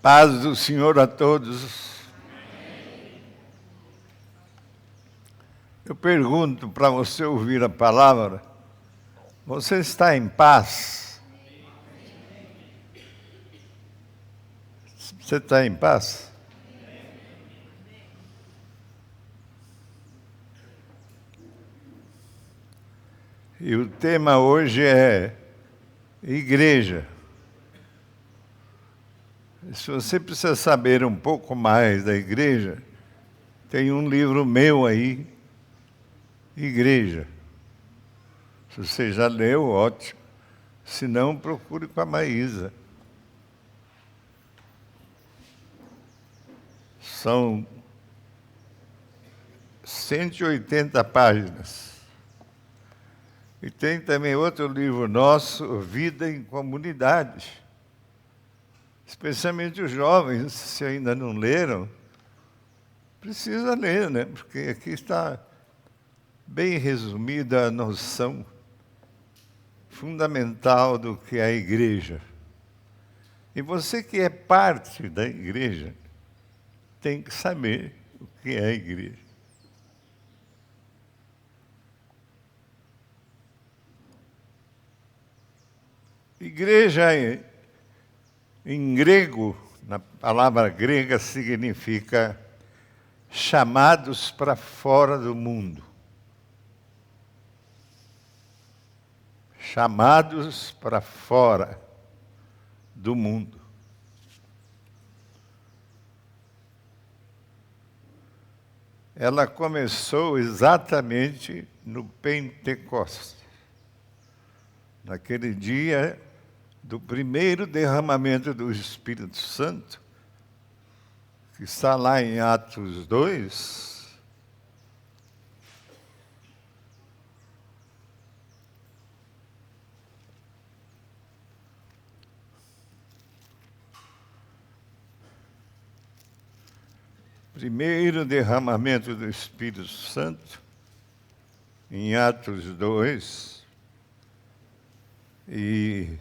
Paz do Senhor a todos. Eu pergunto para você ouvir a palavra, você está em paz? Você está em paz? E o tema hoje é igreja. Se você precisa saber um pouco mais da igreja, tem um livro meu aí, Igreja. Se você já leu, ótimo. Se não, procure com a Maísa. São 180 páginas. E tem também outro livro nosso, Vida em Comunidade. Especialmente os jovens, se ainda não leram, precisa ler, né? Porque aqui está bem resumida a noção fundamental do que é a igreja. E você que é parte da igreja, tem que saber o que é a igreja. Igreja, em grego, na palavra grega, significa chamados para fora do mundo. Chamados para fora do mundo. Ela começou exatamente no Pentecostes, naquele dia do primeiro derramamento do Espírito Santo, que está lá em Atos 2, primeiro derramamento do Espírito Santo, em Atos 2, e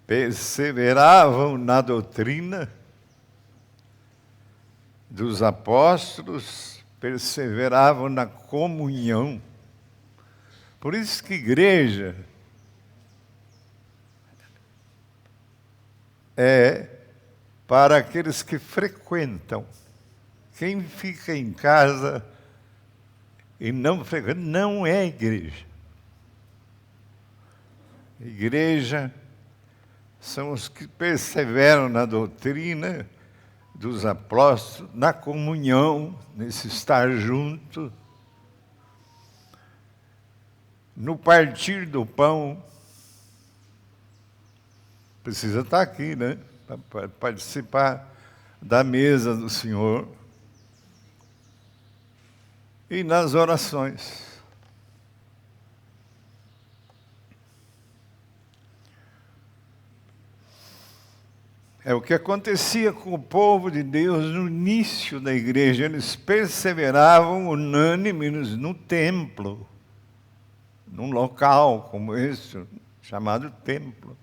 perseveravam na doutrina dos apóstolos, perseveravam na comunhão. Por isso que igreja é para aqueles que frequentam. Quem fica em casa e não frequenta, não é igreja. Igreja são os que perseveram na doutrina dos apóstolos, na comunhão, nesse estar junto, no partir do pão. Precisa estar aqui, né? Para participar da mesa do Senhor. E nas orações. É o que acontecia com o povo de Deus no início da igreja. Eles perseveravam unânimes no templo, num local como esse, chamado templo.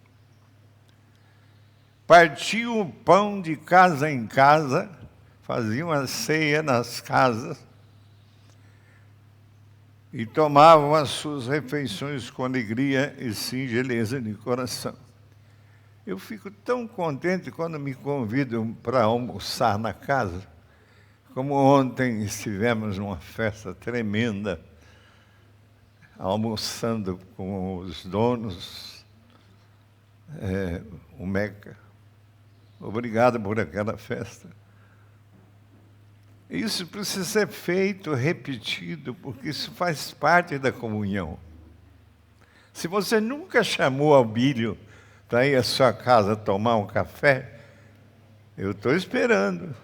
Partiam o pão de casa em casa, faziam a ceia nas casas e tomavam as suas refeições com alegria e singeleza de coração. Eu fico tão contente quando me convidam para almoçar na casa, como ontem estivemos numa festa tremenda, almoçando com os donos, o Meca. Obrigado por aquela festa. Isso precisa ser feito, repetido, porque isso faz parte da comunhão. Se você nunca chamou Albílio para ir à sua casa tomar um café, eu estou esperando.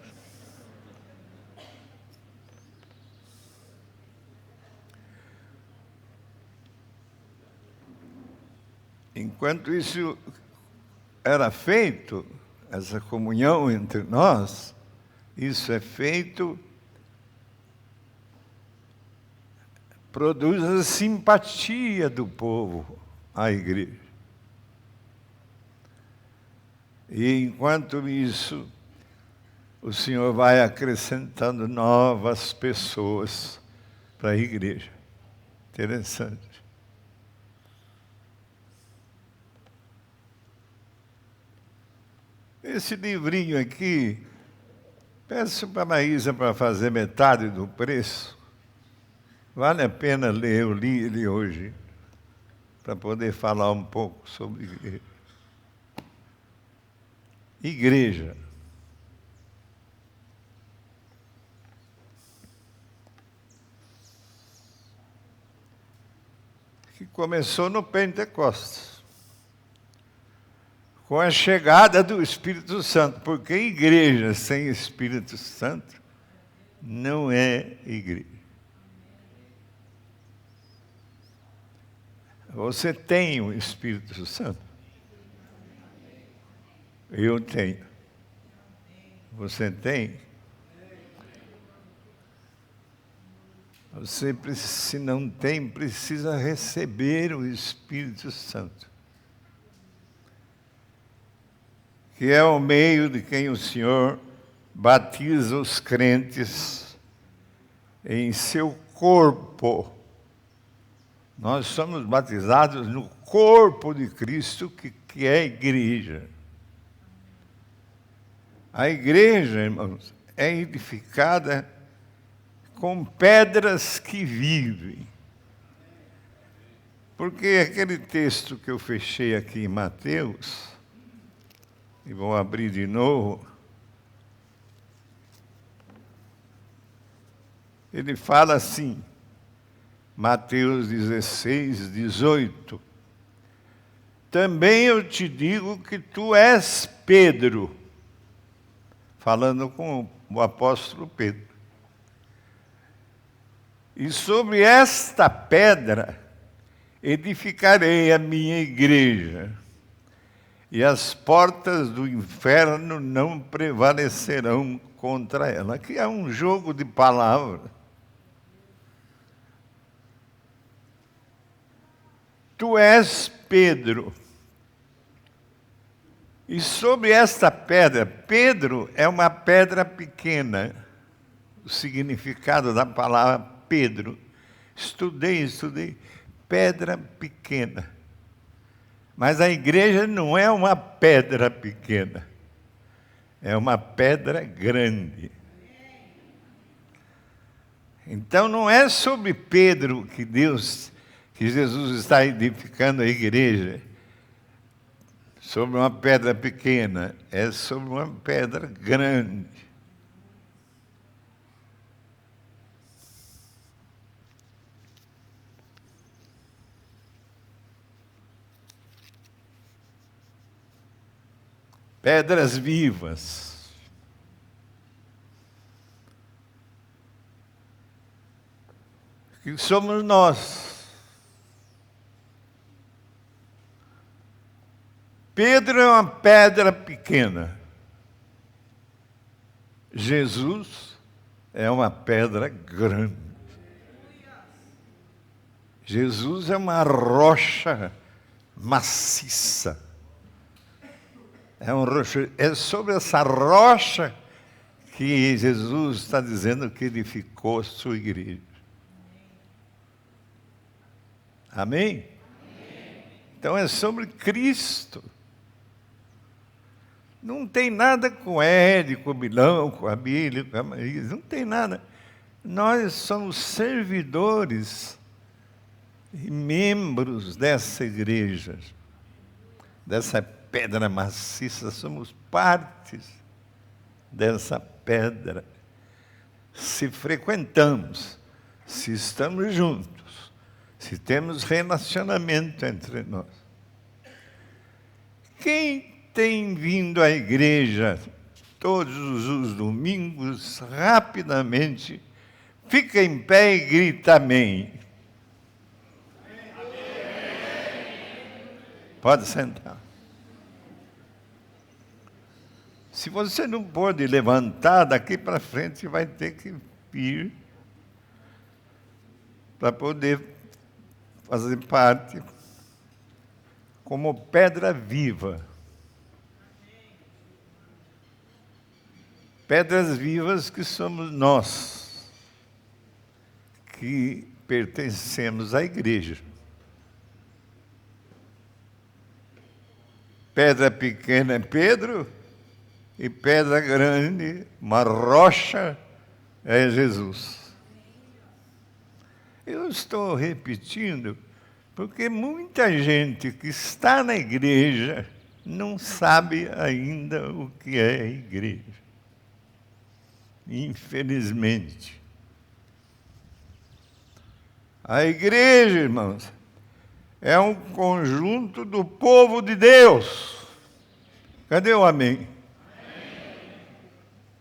Enquanto isso era feito, essa comunhão entre nós, isso é feito, produz a simpatia do povo à igreja. E enquanto isso, o Senhor vai acrescentando novas pessoas para a igreja. Interessante. Esse livrinho aqui, peço para a Maísa para fazer metade do preço. Vale a pena ler, eu li ele hoje, para poder falar um pouco sobre igreja. Igreja. Que começou no Pentecostes, com a chegada do Espírito Santo, porque igreja sem Espírito Santo não é igreja. Você tem o Espírito Santo? Eu tenho. Você tem? Você, se não tem, precisa receber o Espírito Santo, que é o meio de quem o Senhor batiza os crentes em seu corpo. Nós somos batizados no corpo de Cristo, que é a igreja. A igreja, irmãos, é edificada com pedras que vivem. Porque aquele texto que eu fechei aqui em Mateus, e vou abrir de novo, ele fala assim, Mateus 16, 18. Também eu te digo que tu és Pedro, falando com o apóstolo Pedro. E sobre esta pedra edificarei a minha igreja, e as portas do inferno não prevalecerão contra ela. Aqui é um jogo de palavras. Tu és Pedro. E sobre esta pedra, Pedro é uma pedra pequena. O significado da palavra Pedro. Estudei. Pedra pequena. Mas a igreja não é uma pedra pequena. É uma pedra grande. Então não é sobre Pedro que Jesus está edificando a igreja, sobre uma pedra pequena, é sobre uma pedra grande. Pedras vivas. Que somos nós. Pedro é uma pedra pequena. Jesus é uma pedra grande. Jesus é uma rocha maciça. É sobre essa rocha que Jesus está dizendo que edificou a sua igreja. Amém? Então é sobre Cristo. Não tem nada com o Ed, com o Milão, com a Bíblia, com a Marisa, não tem nada. Nós somos servidores e membros dessa igreja, dessa pedra maciça, somos partes dessa pedra. Se frequentamos, se estamos juntos, se temos relacionamento entre nós. Quem tem vindo à igreja todos os domingos, rapidamente, fica em pé e grita amém. Pode sentar. Se você não pode levantar, daqui para frente vai ter que vir para poder fazer parte como pedra viva. Pedras vivas que somos nós, que pertencemos à igreja. Pedra pequena é Pedro, e pedra grande, uma rocha, é Jesus. Eu estou repetindo, porque muita gente que está na igreja não sabe ainda o que é a igreja. Infelizmente. A igreja, irmãos, é um conjunto do povo de Deus. Cadê o amém?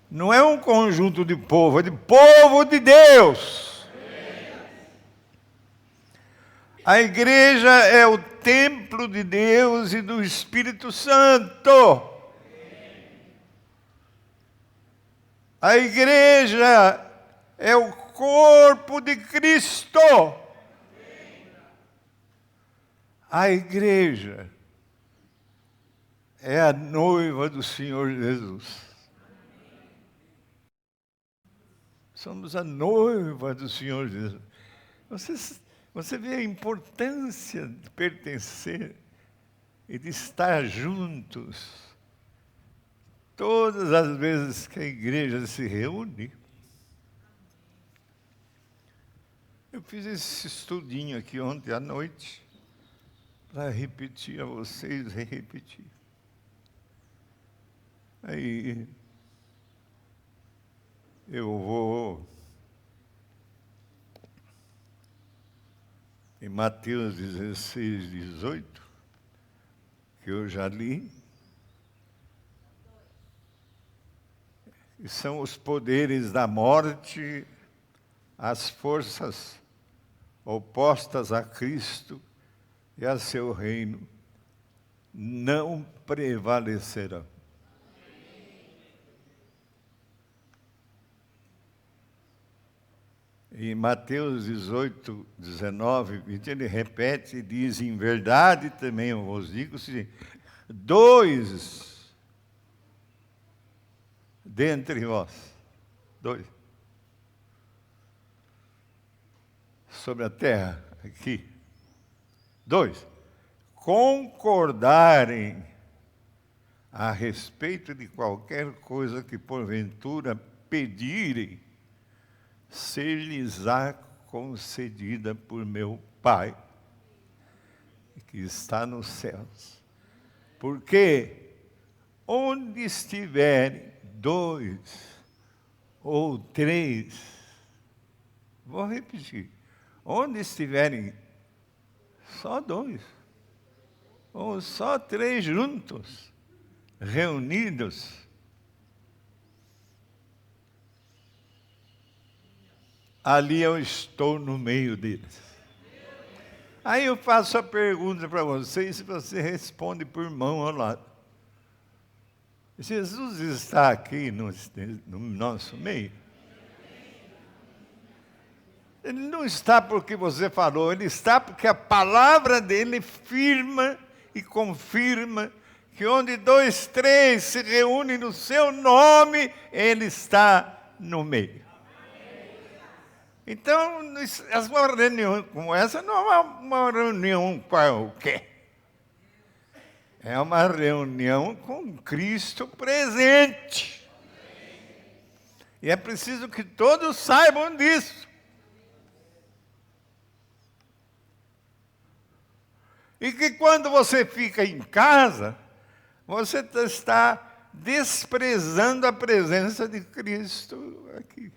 Não é um conjunto de povo, é de povo de Deus. A igreja é o templo de Deus e do Espírito Santo. A igreja é o corpo de Cristo. A igreja é a noiva do Senhor Jesus. Somos a noiva do Senhor Jesus. Você vê a importância de pertencer e de estar juntos. Todas as vezes que a igreja se reúne, eu fiz esse estudinho aqui ontem à noite, para repetir a vocês e repetir. Aí, eu vou em Mateus 16, 18, que eu já li, que são os poderes da morte, as forças opostas a Cristo e a seu reino, não prevalecerão. Em Mateus 18, 19, 20, ele repete e diz: em verdade também eu vos digo, se dois dentre vós, dois, sobre a terra, aqui, dois, concordarem a respeito de qualquer coisa que porventura pedirem, ser-lhes-á concedida por meu Pai, que está nos céus. Porque onde estiverem dois ou três, vou repetir, onde estiverem só dois ou só três juntos, reunidos, ali eu estou no meio deles. Aí eu faço a pergunta para vocês, se você responde por mão ao lado. Jesus está aqui no nosso meio? Ele não está porque você falou, ele está porque a palavra dele firma e confirma que onde dois, três se reúnem no seu nome, ele está no meio. Então, uma reunião como essa não é uma reunião qualquer. É uma reunião com Cristo presente. E é preciso que todos saibam disso. E que quando você fica em casa, você está desprezando a presença de Cristo aqui.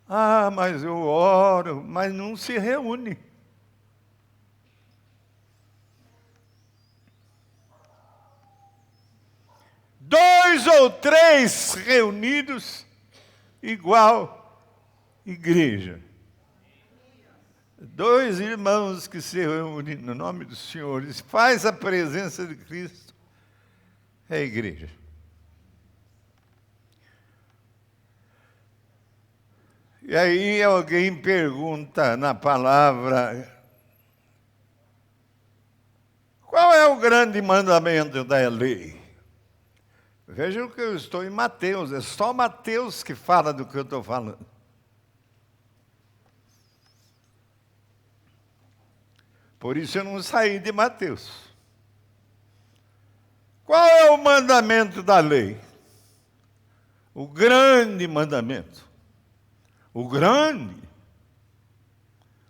Ah, mas eu oro, mas não se reúne. Dois ou três reunidos, igual igreja. Dois irmãos que se reúnem no nome do Senhor, faz a presença de Cristo, é a igreja. E aí alguém pergunta na palavra, qual é o grande mandamento da lei? Vejam que eu estou em Mateus, é só Mateus que fala do que eu estou falando. Por isso eu não saí de Mateus. Qual é o mandamento da lei? O grande mandamento. O grande.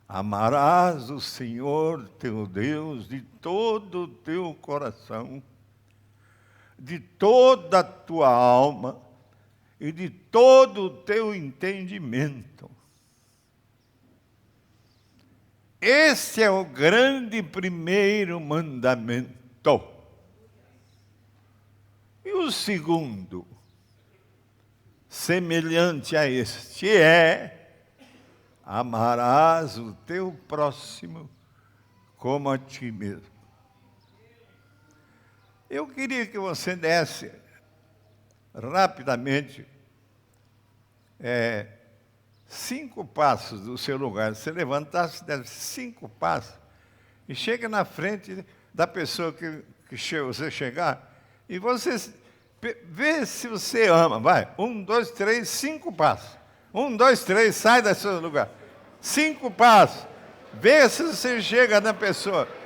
Amarás o Senhor teu Deus de todo o teu coração, de toda a tua alma e de todo o teu entendimento. Esse é o grande primeiro mandamento. E o segundo, semelhante a este, é: amarás o teu próximo como a ti mesmo. Eu queria que você desse rapidamente 5 passos do seu lugar. Você levantasse, desse 5 passos e chega na frente da pessoa que você chegar e você vê se você ama. Vai, 1, 2, 3, 5 passos. 1, 2, 3, sai do seu lugar. 5 passos. Vê se você chega na pessoa.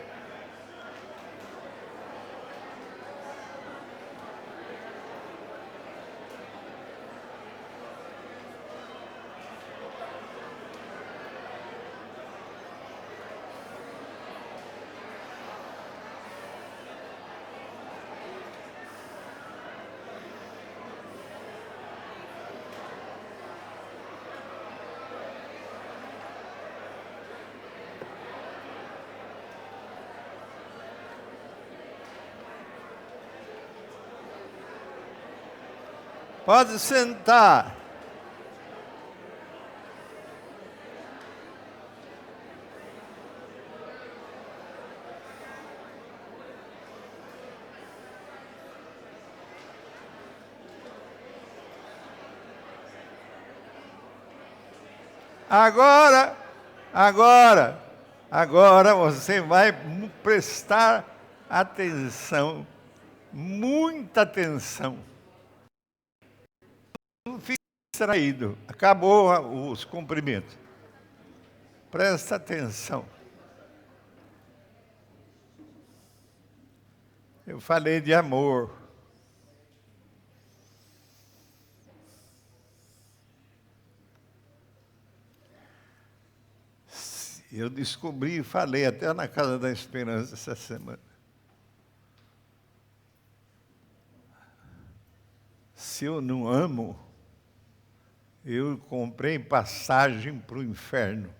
Pode sentar. Agora você vai prestar atenção, muita atenção. Não fique distraído. Acabou os cumprimentos. Presta atenção. Eu falei de amor. Eu descobri e falei até na Casa da Esperança essa semana. Se eu não amo, eu comprei passagem para o inferno.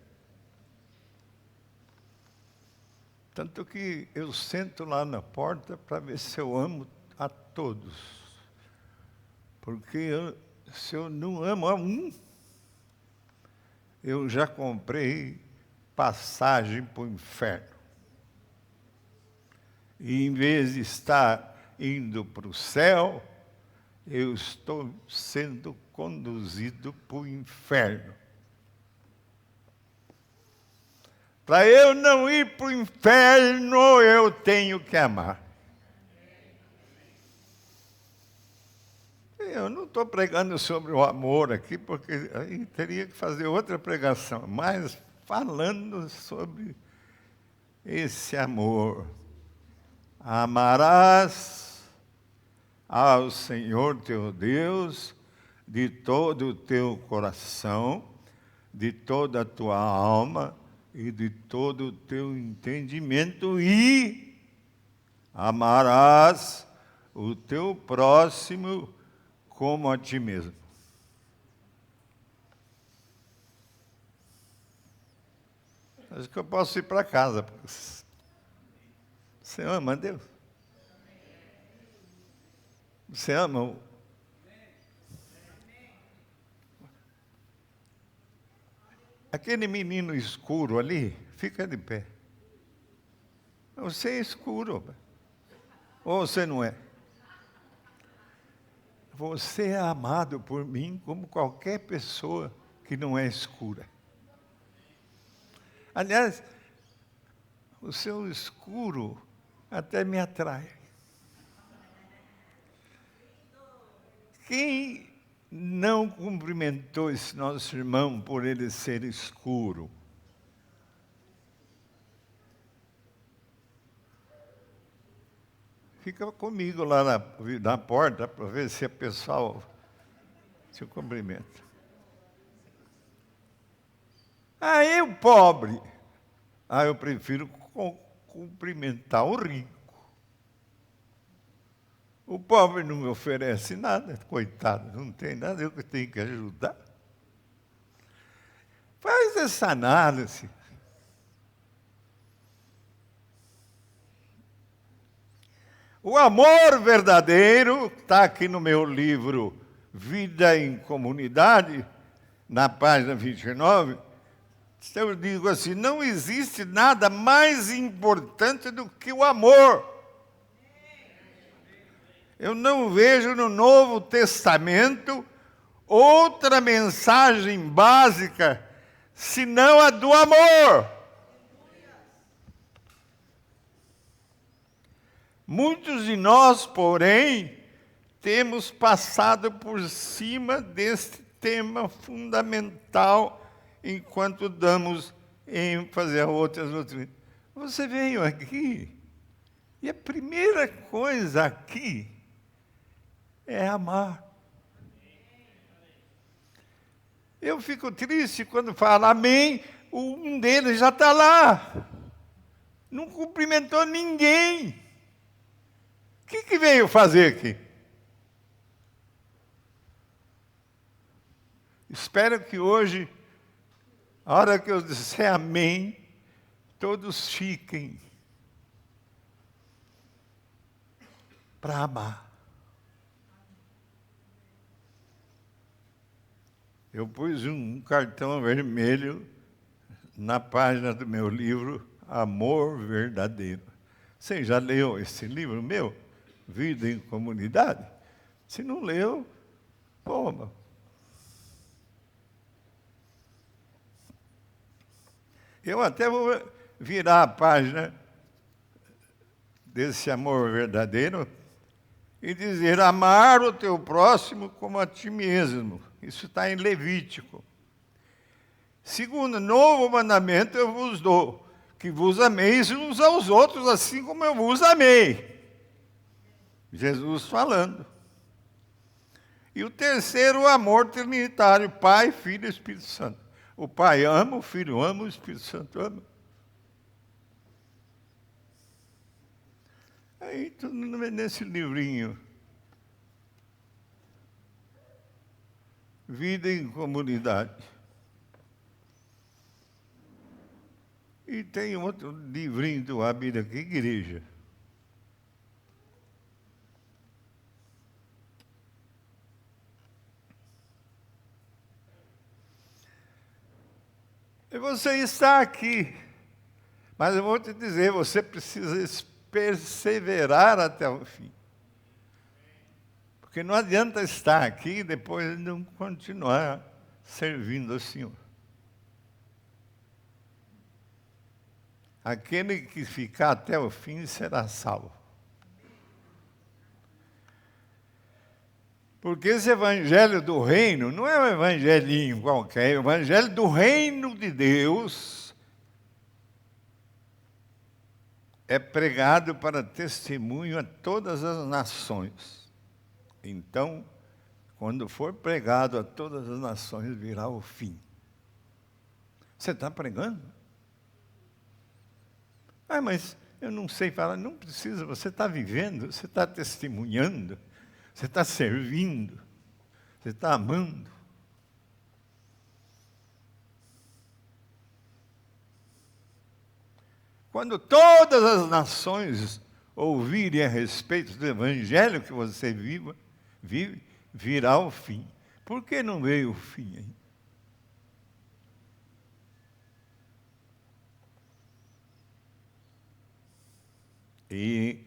Tanto que eu sento lá na porta para ver se eu amo a todos. Porque se eu não amo a um, eu já comprei passagem para o inferno. E em vez de estar indo para o céu, eu estou sendo conduzido para o inferno. Para eu não ir para o inferno, eu tenho que amar. Eu não estou pregando sobre o amor aqui, porque aí teria que fazer outra pregação, mas falando sobre esse amor. Amarás ao Senhor teu Deus de todo o teu coração, de toda a tua alma e de todo o teu entendimento, e amarás o teu próximo como a ti mesmo. Acho que eu posso ir para casa. Porque você ama a Deus? Você ama o... Aquele menino escuro ali, fica de pé. Você é escuro. Ou você não é? Você é amado por mim como qualquer pessoa que não é escura. Aliás, o seu escuro até me atrai. Quem não cumprimentou esse nosso irmão por ele ser escuro? Fica comigo lá na porta para ver se o pessoal se cumprimenta. Aí o pobre. Eu prefiro cumprimentar o rico. O pobre não me oferece nada, coitado, não tem nada, eu que tenho que ajudar. Faz essa análise. O amor verdadeiro, está aqui no meu livro Vida em Comunidade, na página 29, eu digo assim, não existe nada mais importante do que o amor. Eu não vejo no Novo Testamento outra mensagem básica senão a do amor. Muitos de nós, porém, temos passado por cima deste tema fundamental enquanto damos ênfase a outras doutrinas. Você veio aqui e a primeira coisa aqui é amar. Eu fico triste quando fala amém, um deles já está lá. Não cumprimentou ninguém. O que veio fazer aqui? Espero que hoje, a hora que eu disser amém, todos fiquem para amar. Eu pus um cartão vermelho na página do meu livro, Amor Verdadeiro. Você já leu esse livro meu, Vida em Comunidade? Se não leu, toma. Eu até vou virar a página desse amor verdadeiro e dizer, amar o teu próximo como a ti mesmo. Isso está em Levítico. Segundo, novo mandamento eu vos dou, que vos ameis uns aos outros, assim como eu vos amei. Jesus falando. E o terceiro, o amor trinitário, Pai, Filho e Espírito Santo. O Pai ama, o Filho ama, o Espírito Santo ama. Aí, tudo nesse livrinho. Vida em Comunidade. E tem outro livrinho do Abílio aqui, Igreja. E você está aqui. Mas eu vou te dizer, você precisa perseverar até o fim. Porque não adianta estar aqui e depois não continuar servindo ao Senhor. Aquele que ficar até o fim será salvo. Porque esse evangelho do reino não é um evangelinho qualquer, é o evangelho do reino de Deus é pregado para testemunho a todas as nações. Então, quando for pregado a todas as nações, virá o fim. Você está pregando? Mas eu não sei falar. Não precisa, você está vivendo, você está testemunhando, você está servindo, você está amando. Quando todas as nações ouvirem a respeito do evangelho que você vive, virá o fim. Por que não veio o fim aí? E,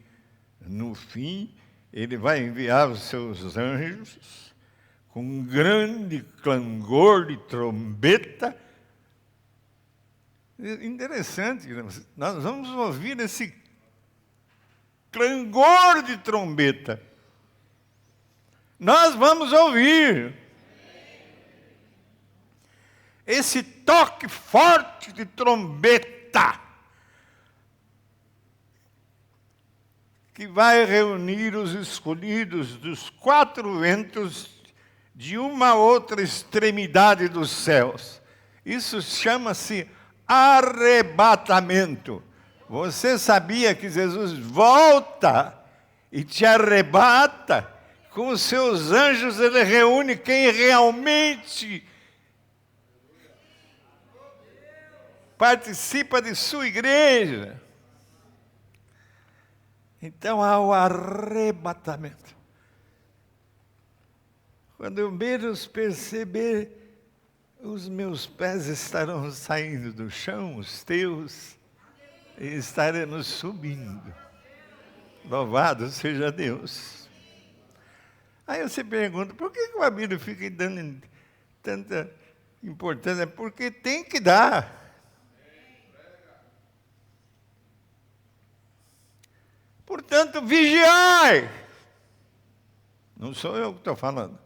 no fim, ele vai enviar os seus anjos com um grande clangor de trombeta. Interessante, nós vamos ouvir esse clangor de trombeta. Nós vamos ouvir esse toque forte de trombeta que vai reunir os escolhidos dos quatro ventos de uma outra extremidade dos céus. Isso chama-se arrebatamento. Você sabia que Jesus volta e te arrebata? Com os seus anjos ele reúne quem realmente participa de sua igreja. Então há o arrebatamento. Quando eu menos perceber, os meus pés estarão saindo do chão, os teus, e estaremos subindo. Louvado seja Deus. Aí você pergunta, por que a Bíblia fica dando tanta importância? Porque tem que dar. Portanto, vigiai. Não sou eu que estou falando.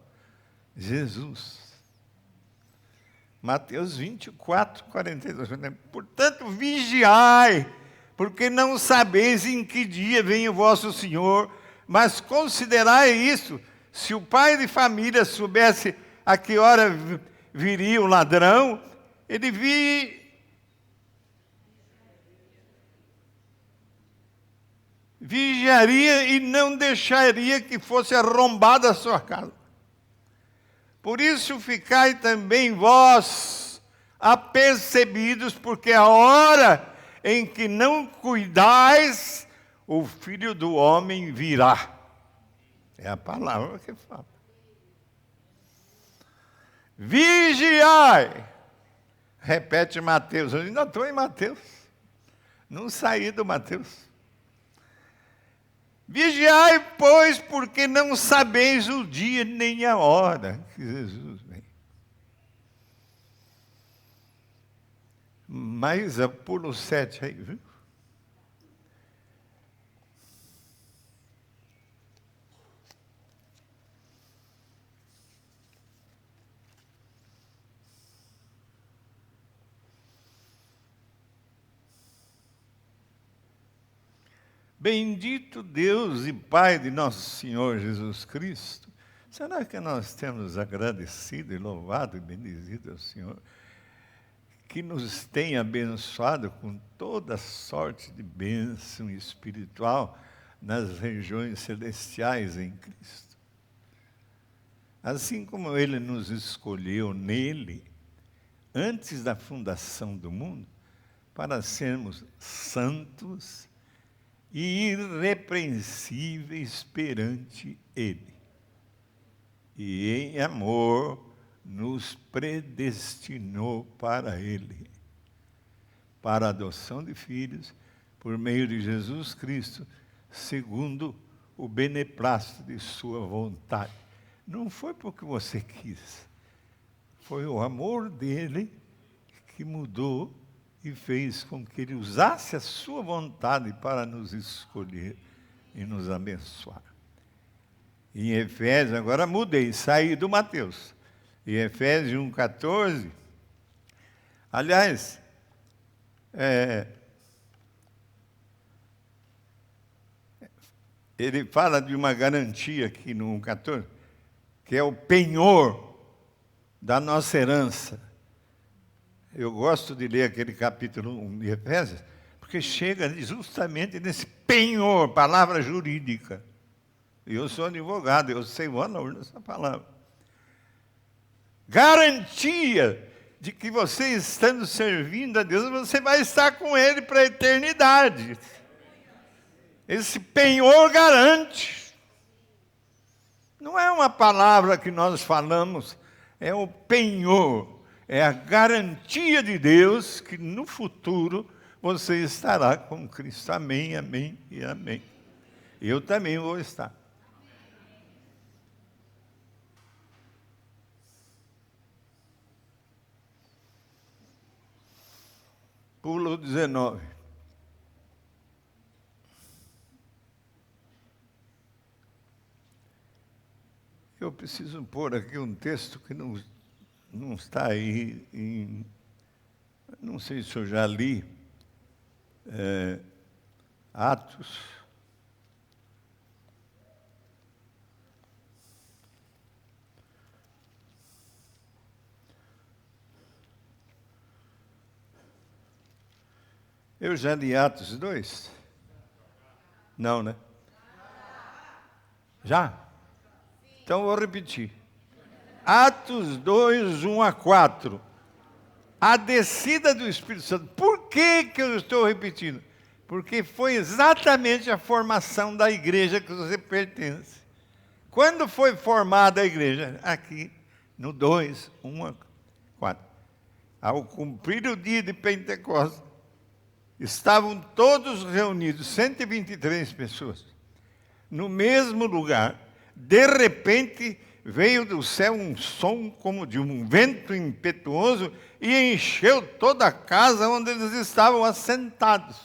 Jesus. Mateus 24, 42. Portanto, vigiai, porque não sabeis em que dia vem o vosso Senhor, mas considerai isso. Se o pai de família soubesse a que hora viria o ladrão, ele vigiaria e não deixaria que fosse arrombada a sua casa. Por isso ficai também vós apercebidos, porque a hora em que não cuidais, o Filho do Homem virá. É a palavra que fala. Vigiai. Repete Mateus. Eu ainda estou em Mateus. Não saí do Mateus. Vigiai, pois, porque não sabeis o dia nem a hora que Jesus vem. Mas pulo 7 aí, viu? Bendito Deus e Pai de nosso Senhor Jesus Cristo. Será que nós temos agradecido e louvado e bendizido ao Senhor, que nos tem abençoado com toda sorte de bênção espiritual nas regiões celestiais em Cristo? Assim como Ele nos escolheu nele, antes da fundação do mundo, para sermos santos e irrepreensíveis perante Ele. E em amor nos predestinou para Ele, para a adoção de filhos, por meio de Jesus Cristo, segundo o beneplácito de sua vontade. Não foi porque você quis, foi o amor dele que mudou e fez com que ele usasse a sua vontade para nos escolher e nos abençoar. Em Efésios, agora mudei, saí do Mateus. Em Efésios 1,14, aliás, ele fala de uma garantia aqui no 1,14, que é o penhor da nossa herança. Eu gosto de ler aquele capítulo 1 de Efésios, porque chega justamente nesse penhor, palavra jurídica. Eu sou advogado, eu sei o valor dessa palavra. Garantia de que você estando servindo a Deus, você vai estar com Ele para a eternidade. Esse penhor garante. Não é uma palavra que nós falamos, é o penhor. É a garantia de Deus que no futuro você estará com Cristo. Amém, amém e amém. Eu também vou estar. Pulo 19. que eu preciso pôr aqui um texto que não está aí, não sei se eu já li, Atos. Eu já li Atos 2? Não, né? Já? Então vou repetir. Atos 2, 1 a 4. A descida do Espírito Santo. Por que eu estou repetindo? Porque foi exatamente a formação da igreja que você pertence. Quando foi formada a igreja? Aqui, no 2, 1 a 4. Ao cumprir o dia de Pentecostes, estavam todos reunidos, 123 pessoas, no mesmo lugar. De repente, veio do céu um som como de um vento impetuoso e encheu toda a casa onde eles estavam assentados.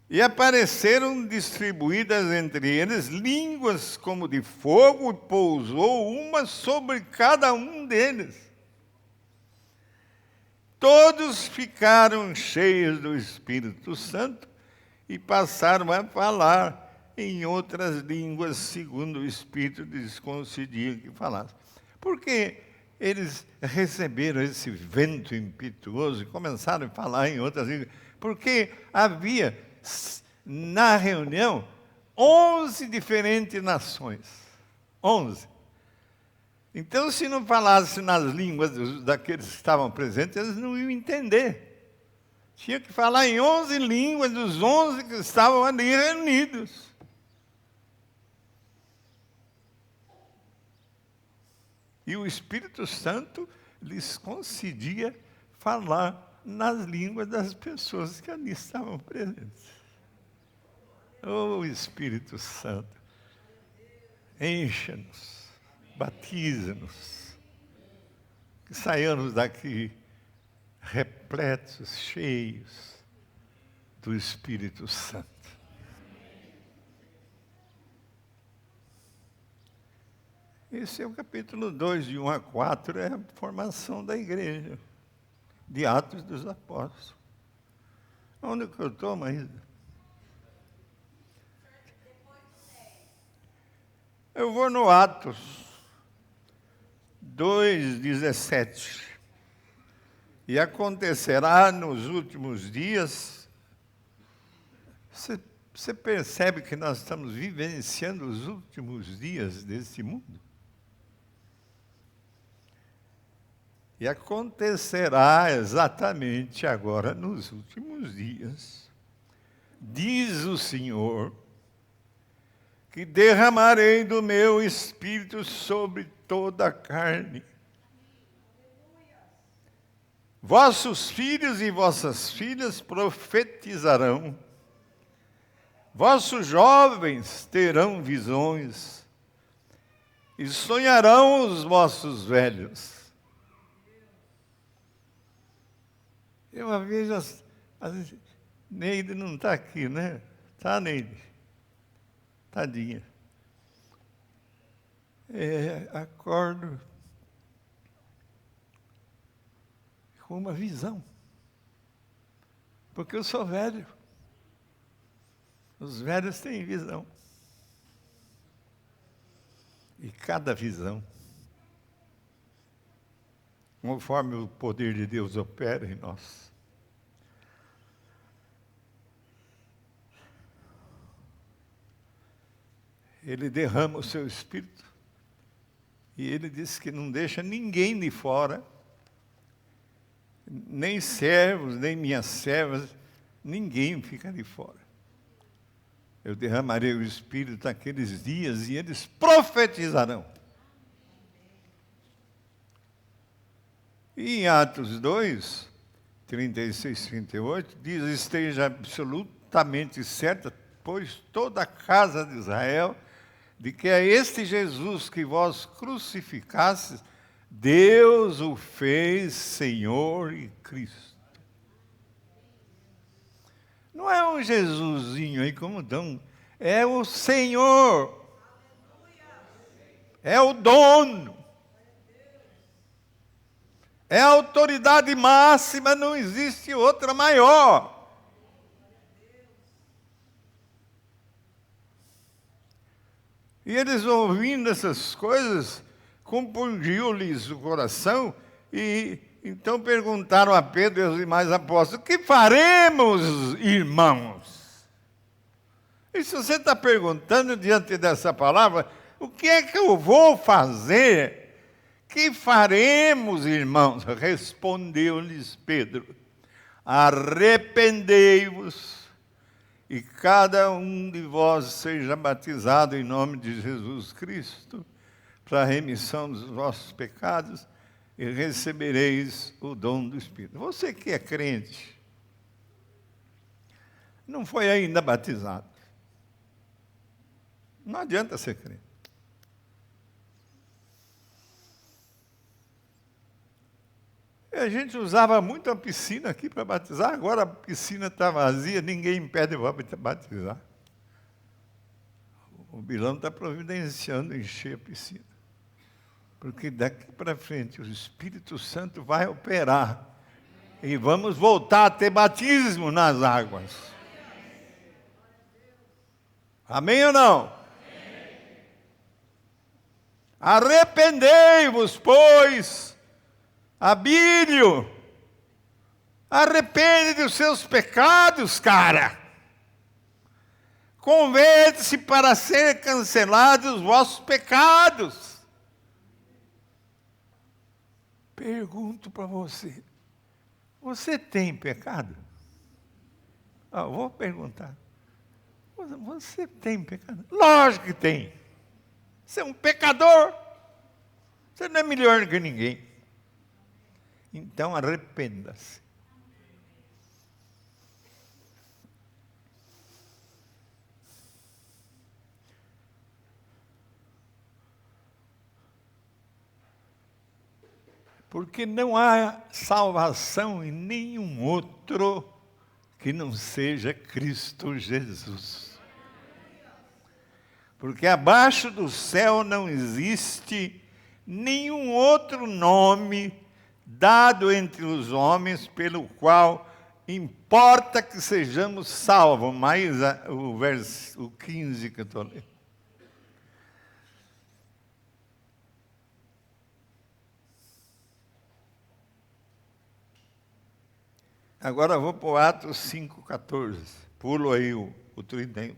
E apareceram distribuídas entre eles línguas como de fogo, e pousou uma sobre cada um deles. Todos ficaram cheios do Espírito Santo e passaram a falar em outras línguas, segundo o Espírito lhes concedia que falassem. Porque eles receberam esse vento impetuoso e começaram a falar em outras línguas? Porque havia, na reunião, 11 diferentes nações. 11. Então, se não falasse nas línguas daqueles que estavam presentes, eles não iam entender. Tinha que falar em 11 línguas dos 11 que estavam ali reunidos. E o Espírito Santo lhes concedia falar nas línguas das pessoas que ali estavam presentes. Oh, Espírito Santo, encha-nos. Batiza-nos, que saiamos daqui repletos, cheios do Espírito Santo. Esse é o capítulo 2, de 1 a 4, é a formação da igreja, de Atos dos Apóstolos. Onde que eu estou, Maísa? Eu vou no Atos 2:17. E acontecerá nos últimos dias. Você percebe que nós estamos vivenciando os últimos dias desse mundo? E acontecerá exatamente agora, nos últimos dias, diz o Senhor, que derramarei do meu Espírito sobre toda a carne. Vossos filhos e vossas filhas profetizarão. Vossos jovens terão visões. E sonharão os vossos velhos. Eu uma vez, Neide não está aqui, né? Tá, Neide? Tadinha. Acordo com uma visão. Porque eu sou velho. Os velhos têm visão. E cada visão, conforme o poder de Deus opera em nós, Ele derrama o seu Espírito e Ele diz que não deixa ninguém de fora, nem servos, nem minhas servas, ninguém fica de fora. Eu derramarei o Espírito naqueles dias e eles profetizarão. E em Atos 2, 36, 38, diz: esteja absolutamente certa, pois toda a casa de Israel, de que é este Jesus que vós crucificastes, Deus o fez Senhor e Cristo. Não é um Jesusinho aí como dão, é o Senhor. é o dono, é a autoridade máxima, não existe outra maior. E eles, ouvindo essas coisas, compungiu-lhes o coração, e então perguntaram a Pedro e aos demais apóstolos: o que faremos, irmãos? E se você está perguntando diante dessa palavra, o que é que eu vou fazer? Que faremos, irmãos? Respondeu-lhes Pedro: arrependei-vos, e cada um de vós seja batizado em nome de Jesus Cristo, para a remissão dos vossos pecados, e recebereis o dom do Espírito. Você que é crente, não foi ainda batizado, não adianta ser crente. E a gente usava muito a piscina aqui para batizar, agora a piscina está vazia, ninguém impede de batizar. O Bilão está providenciando encher a piscina. Porque daqui para frente o Espírito Santo vai operar. E vamos voltar a ter batismo nas águas. Amém ou não? Amém. Arrependei-vos, pois, Abílio, arrepende dos seus pecados, cara. Converte-se para ser cancelados os vossos pecados. Pergunto para você: você tem pecado? Eu vou perguntar. Você tem pecado? Lógico que tem. Você é um pecador. Você não é melhor que ninguém. Então arrependa-se. Porque não há salvação em nenhum outro que não seja Cristo Jesus. Porque abaixo do céu não existe nenhum outro nome dado entre os homens pelo qual importa que sejamos salvos. Mais o 15 que eu estou lendo. Agora eu vou para o Atos 5,14. Pulo aí o 31.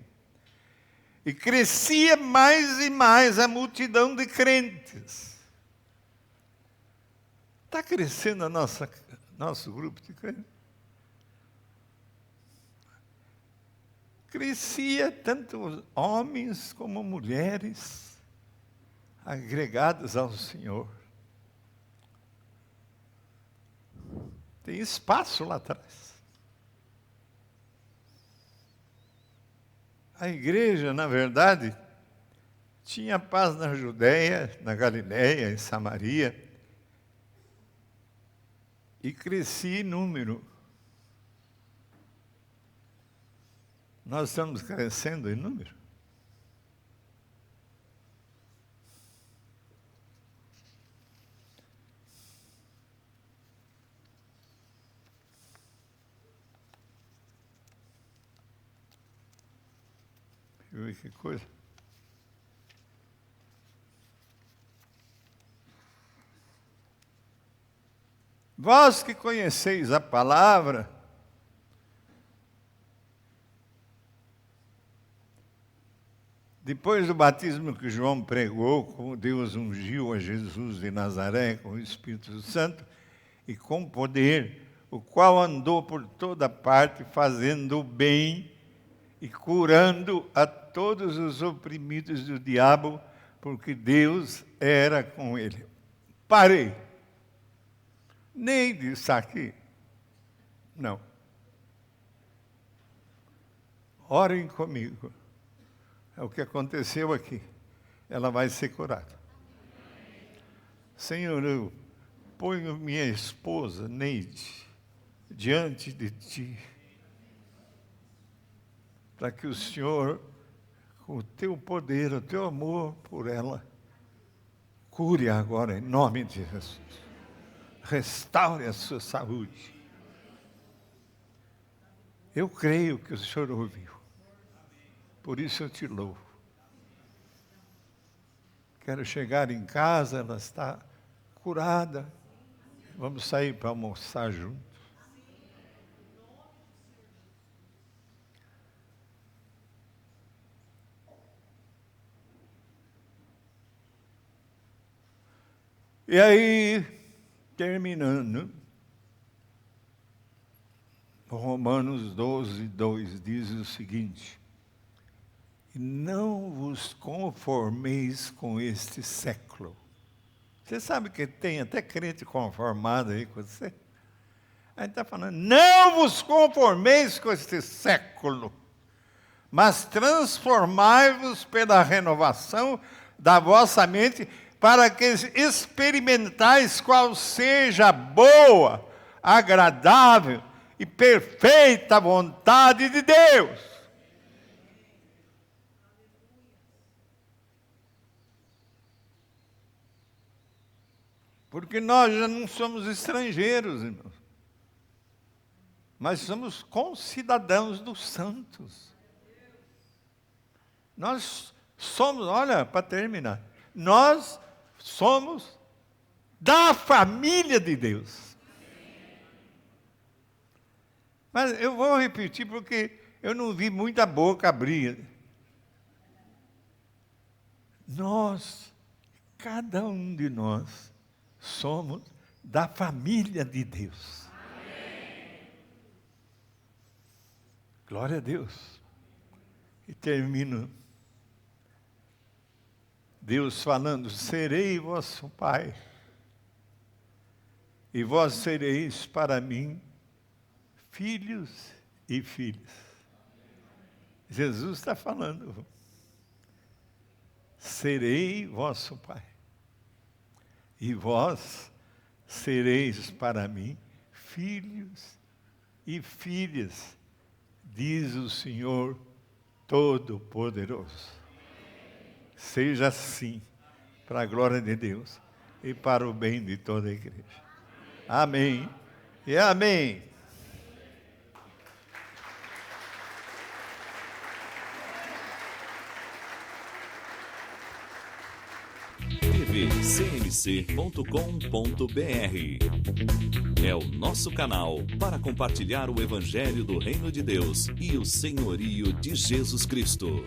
E crescia mais e mais a multidão de crentes. Está crescendo nosso grupo de crentes? Crescia tanto homens como mulheres agregados ao Senhor. Tem espaço lá atrás. A igreja, na verdade, tinha paz na Judéia, na Galiléia, em Samaria, e crescia em número. Nós estamos crescendo em número. Que coisa. Vós que conheceis a palavra, depois do batismo que João pregou, como Deus ungiu a Jesus de Nazaré com o Espírito Santo e com poder, o qual andou por toda parte fazendo o bem e curando a todos os oprimidos do diabo, porque Deus era com ele. Parei. Neide está aqui? Não. Orem comigo. É o que aconteceu aqui. Ela vai ser curada. Senhor, eu ponho minha esposa, Neide, diante de Ti, para que o Senhor, com o Teu poder, o Teu amor por ela, Cure agora em nome de Jesus. Restaure a sua saúde. Eu creio que o Senhor ouviu. Por isso eu te louvo. Quero chegar em casa, ela está curada. Vamos sair para almoçar juntos. E aí, terminando, Romanos 12, 2 diz o seguinte: não vos conformeis com este século. Você sabe que tem até crente conformado aí com você? A gente está falando, não vos conformeis com este século, mas transformai-vos pela renovação da vossa mente, para que experimentais qual seja a boa, agradável e perfeita vontade de Deus. Porque nós já não somos estrangeiros, irmãos. Mas somos concidadãos dos santos. Nós somos, olha, para terminar, nós somos da família de Deus. Mas eu vou repetir porque eu não vi muita boca abrir. Nós, cada um de nós, somos da família de Deus. Amém. Glória a Deus. E termino. Deus falando, serei vosso Pai, e vós sereis para mim filhos e filhas. Jesus está falando, serei vosso Pai, e vós sereis para mim filhos e filhas, diz o Senhor Todo-Poderoso. Seja assim, para a glória de Deus e para o bem de toda a igreja. Amém e amém. tvcmc.com.br é o nosso canal para compartilhar o Evangelho do Reino de Deus e o senhorio de Jesus Cristo.